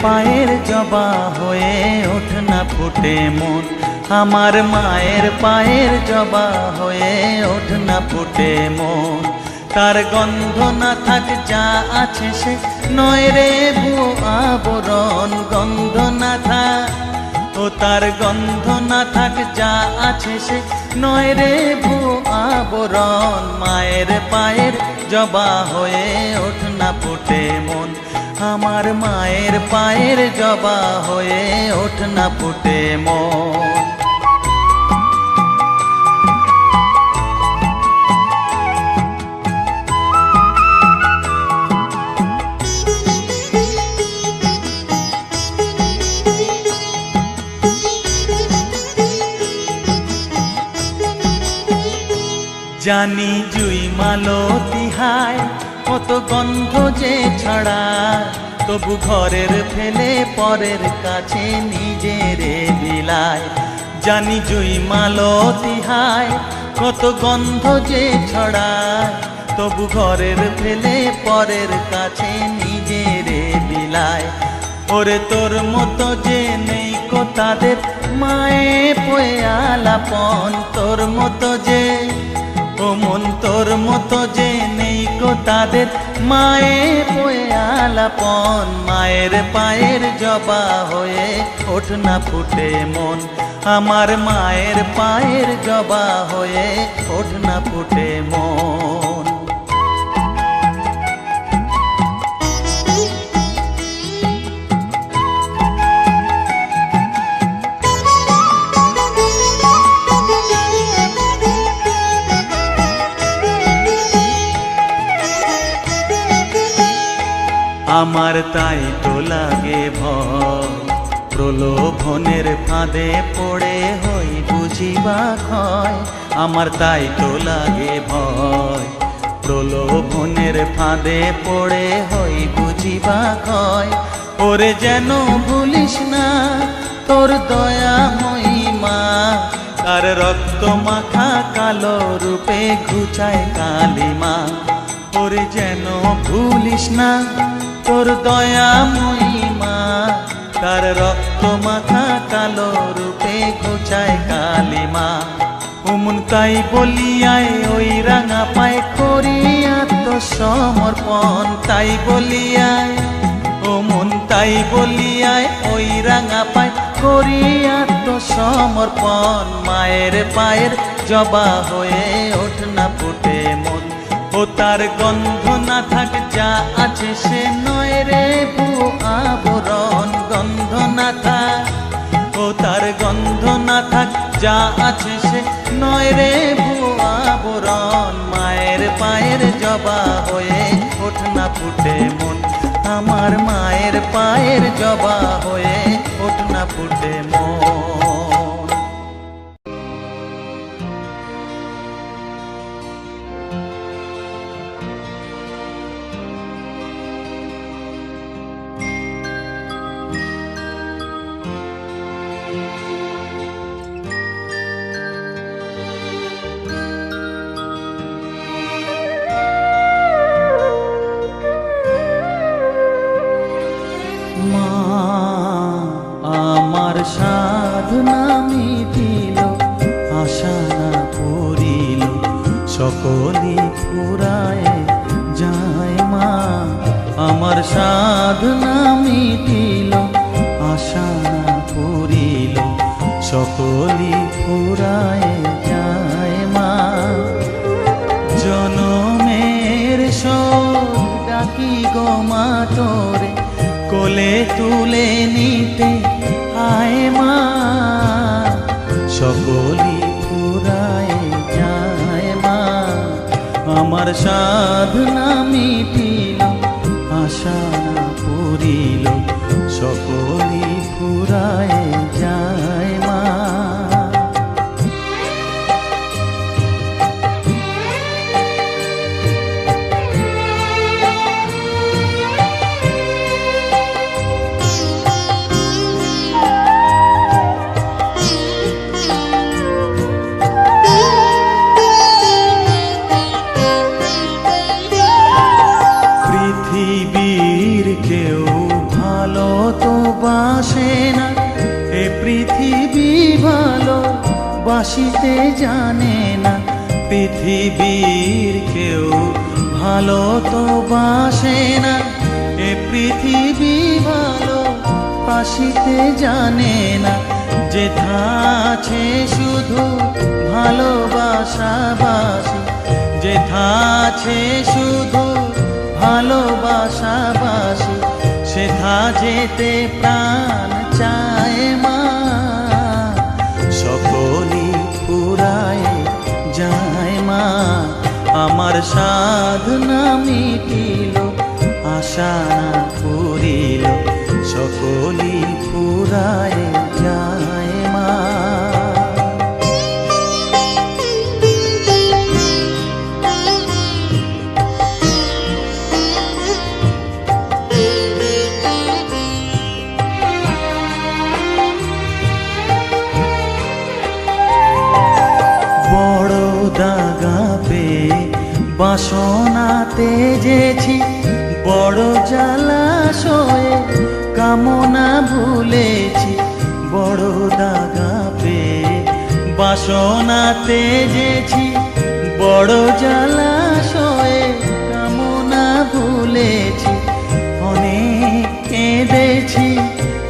পায়ের জবা হয়ে ওঠ না ফুটে মন, আমার মায়ের পায়ের জবা হয়ে ওঠ না ফুটে মন। তার গন্ধ না থাক যা আছে সে নয় রে ভুয়ো আবরণ, গন্ধ না থাক ও তার গন্ধ না থাক যা আছে সে নয় রে ভুয়ো আবরণ। মায়ের পায়ের জবা হয়ে ওঠ না ফুটে মন, আমার মায়ের পায়ের জবা হয়ে ওঠ না ফুটে মন। জানি জুই মালতী হায় কত গন্ধ যে ছড়ায়, তবু ঘরের ফেলে পরের কাছে নিজেরে বিলায়। জানি জুই মালতী হায় কত গন্ধ যে ছড়ায়, তবু ঘরের ফেলে পরের কাছে নিজেরে বিলায়। ওরে তোর মতো যে নেই কো তাদের মায়ে পয়ে আলাপন, তোর মতো যে ও মন তোর মতো যে নেই গো তাদের মায়ে পয়ে আলাপন। মায়ের পায়ের জবা হয়ে ওঠ না ফুটে মন, আমার মায়ের পায়ের জবা হয়ে ওঠ না ফুটে মন। আমার তাই তো লাগে ভয়, প্রলোভনের ফাঁদে পড়ে হই বুঝিবা ক্ষয়। আমার তাই তো লাগে ভয়, প্রলোভনের ফাঁদে পড়ে হই বুঝিবা ক্ষয়। ওরে যেন ভুলিস না তোর দয়া মহিমা, তার রক্ত মাখা কালো রূপে ঘুচায় কালিমা। ওরে যেন ভুলিস না তোর দয়া মহিমা, তার রক্ত মাখা কালো রূপে ঘুচায় কালিমা। ওমন তাই বলিয়ায় ওই রাঙা পায় করি আত্মসমর্পণ, তাই বলিয়ায় ওমন তাই বলিয়ায় ওই রাঙা পায় করি আত্মসমর্পণ। মায়ের পায়ের জবা হয়ে ওঠ না ফুটে মন, ও তার গন্ধ না থাক যা আছে সে নয় রে ভুয়ো আবরণ, গন্ধ না থাক ও তার গন্ধ না থাক যা আছে সে নয় রে ভুয়ো আবরণ। মায়ের পায়ের জবা হয়ে ওঠ না ফুটে মন, আমার মায়ের পায়ের জবা হয়ে ওঠ না ফুটে মন। সাধনা মিটিল আশা না পুরিল সকলি ফুরায় যায় মা, আমার সাধনা মিটিল আশা না পুরিল সকলি ফুরায় যায় মা। জনমের শোক ডাকি গো মা তোরে কোলে তুলে নিতে আয় মা, সকলি ফুরায় যায় মা। আমার সাধনা মিটিল আশা না পুরিল সকলি ফুরায় যায় মা। বাসিতে জানে না, পৃথিবীর কেউ ভালো তো বাসে না, এ পৃথিবী ভালো বাসিতে জানে না। যেথা আছে শুধু ভালোবাসাবাসি, যেথা আছে শুধু ভালোবাসাবাসি, সেথা যেতে প্রাণ চায় মা। সকলই ফুরায় যায় মা, আমার সাধনা মিটিল, আশা না পুরিল, সকলই ফুরায় যায় মা। বড় দাগা পেয়ে বাসনা তেজেছি, বড় জলাশয়ে কামনা ভুলেছি। বড় দাগা পেয়ে বাসনা তেজেছি, বড় জলাশয়ে কামনা ভুলেছি। অনেক কেঁদেছি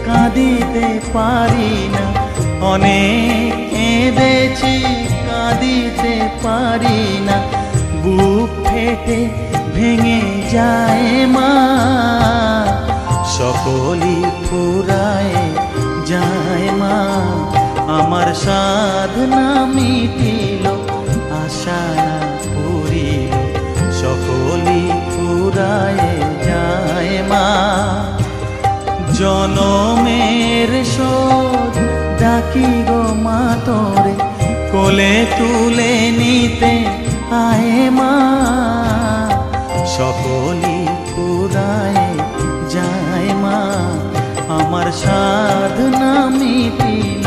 কাঁদিতে পারি না, অনেক কেঁদেছি কাঁদিতে পারি না। বুক ফেটে ভেঙে যায় মা, সকলই ফুরায় যায় মা। আমার সাধনা মিটিল, আশা না পুরিল, সকলই ফুরায় যায় মা। জনমের শোধ ডাকি গো মা তোরে, কোলে তুলে নিতে আয় মা। সকলই ফুরায় যায় মা, আমার সাধনা মিটিল,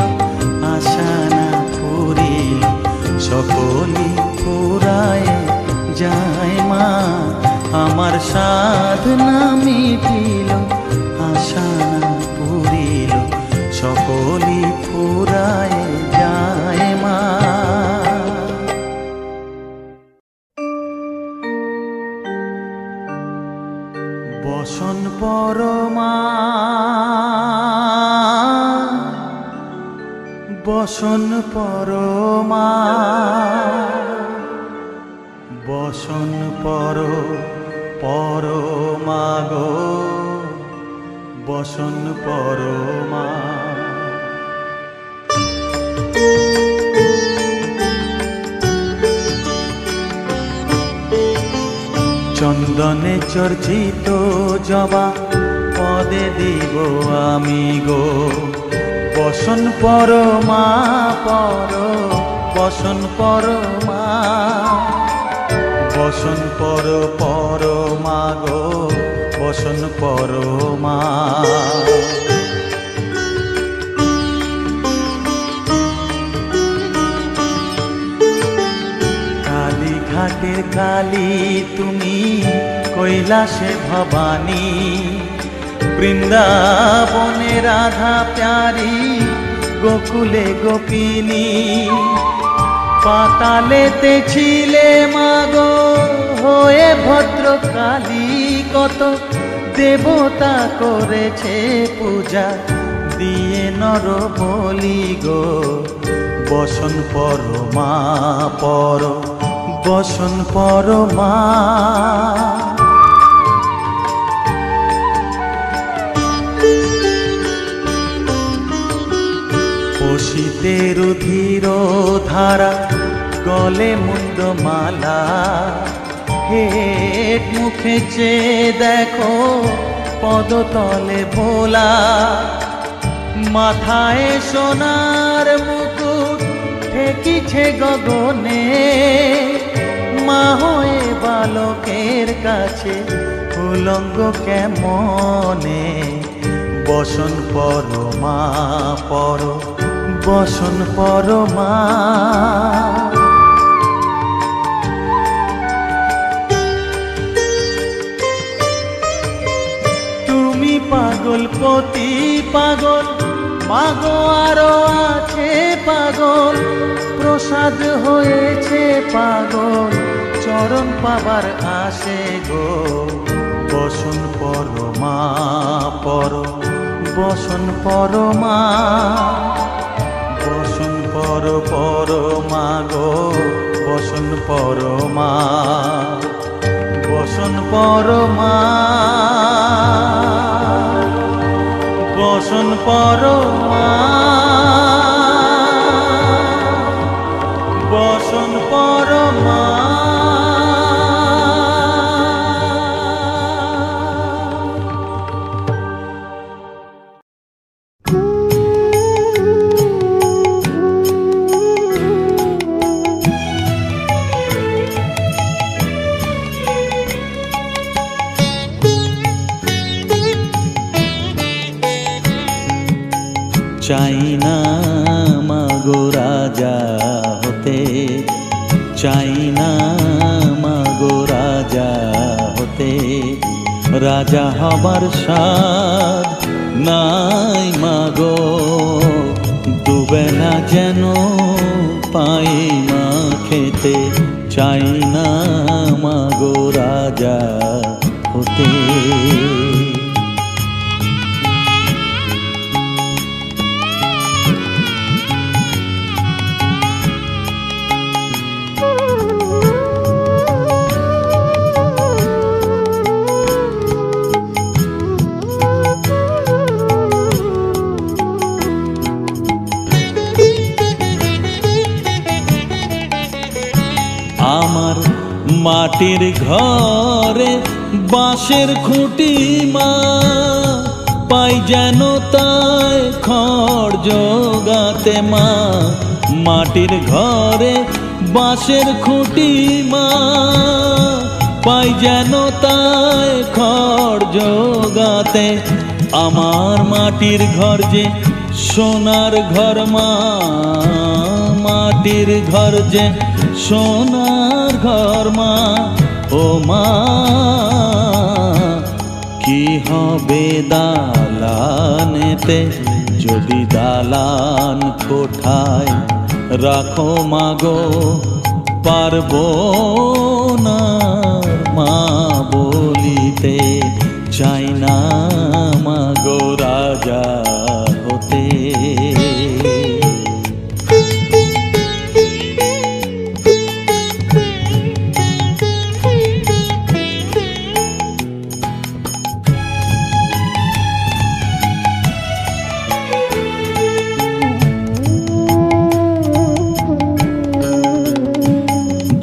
আশা না পুরিল, সকলই ফুরায় যায় মা। আমার সাধনা মিটিল, আশা না পুরিল, সকলই ফুরায় যায় মা। বসন পরমা, বসন পরমা, বসন পরমা গো, বসন পরমা। চন্দনে চর্চিত জবা পদে দিব আমি গো, বসন পরমা বসন পরমা, বসন পরমা গো, বসন পরমা। কালীঘাটের কালী তুমি, কৈলাসে ভবানী, বৃন্দাবনে রাধা প্যারি, গোকুলে গোপিনী। পাতালেতে ছিলে মাগো হয়ে ভদ্রকালী, কত দেবতা করেছে পূজা দিয়ে নর বলি গো, বসন পরমা বসন পরমা। বসিতে রুধির ধারা, গলে মুন্ডমালা, হেট মুখে চেয়ে দেখো পদতলে ভোলা। মাথায় সোনার মুকুট ঠেকিছে গগনে, মা হয়ে বালকের কাছে উলঙ্গ কেমনে, বসন পরমা বসন পরমা। তুমি পাগল পতি পাগল মাগো আরো আছে পাগল, প্রসাদ হয়েছে পাগল, চরণ পাবার আসে গো। বসন পরমা পর, বসন পরমা, বসন পর পরমা গো, বসন পরমা, বসন পরমা, বসন পরমা, বসন পরমা। চাই না মাগো রাজা হতে, চাই না মাগো রাজা হতে, রাজা হবার স্বাদ নাই মাগো। দুবেলা যেন পাই মা খেতে, চাই না মাগো রাজা হতে। আমার মাটির ঘরে বাঁশের খুঁটি মা, পাই যেন তাই খড় জোগাতে মা। মাটির ঘরে বাঁশের খুঁটি মা, পাই যেন তাই খড় জোগাতে। আমার মাটির ঘর যে সোনার ঘর মা, মাটির ঘর যে সোনার ঘর মা। ও মা কি হবে দালানেতে, যদি দালান কোঠায় রাখো মাগো, পারবো না মা বলিতে। চাই না মাগো রাজা হতে।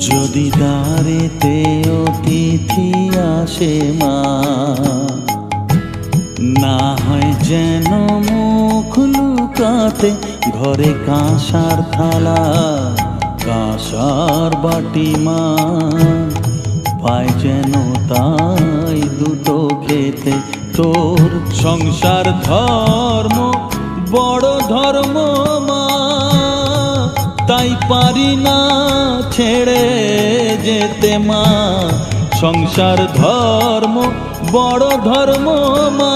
যদি দ্বারেতে অতিথি আসে মা, না হয় যেন মুখ লুকাতে। ঘরে কাঁসার থালা কাঁসার বাটি মা, পায় যেন তাই দুটো খেতে। তোর সংসার ধর্ম বড় ধর্ম মা, তাই পারি না ছেড়ে যেতে মা। সংসার ধর্ম বড় ধর্ম মা,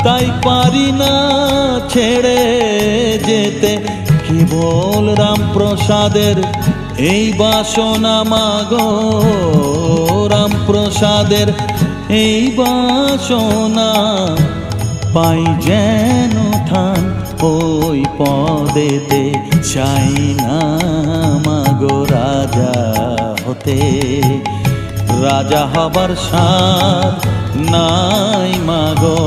তাই পারি না ছেড়ে যেতে। কেবল রামপ্রসাদের এই বাসনা মাগো, রামপ্রসাদের এই বাসনা। পাই যেন থান ওই পদেতে, চাই না মাগো রাজা হতে। রাজা হবার স্বাদ নাই মাগো,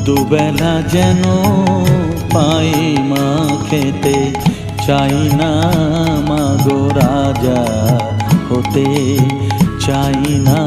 দুবেলা যেন পাই মা খেতে। চাই না মাগো রাজা হতে, চাই না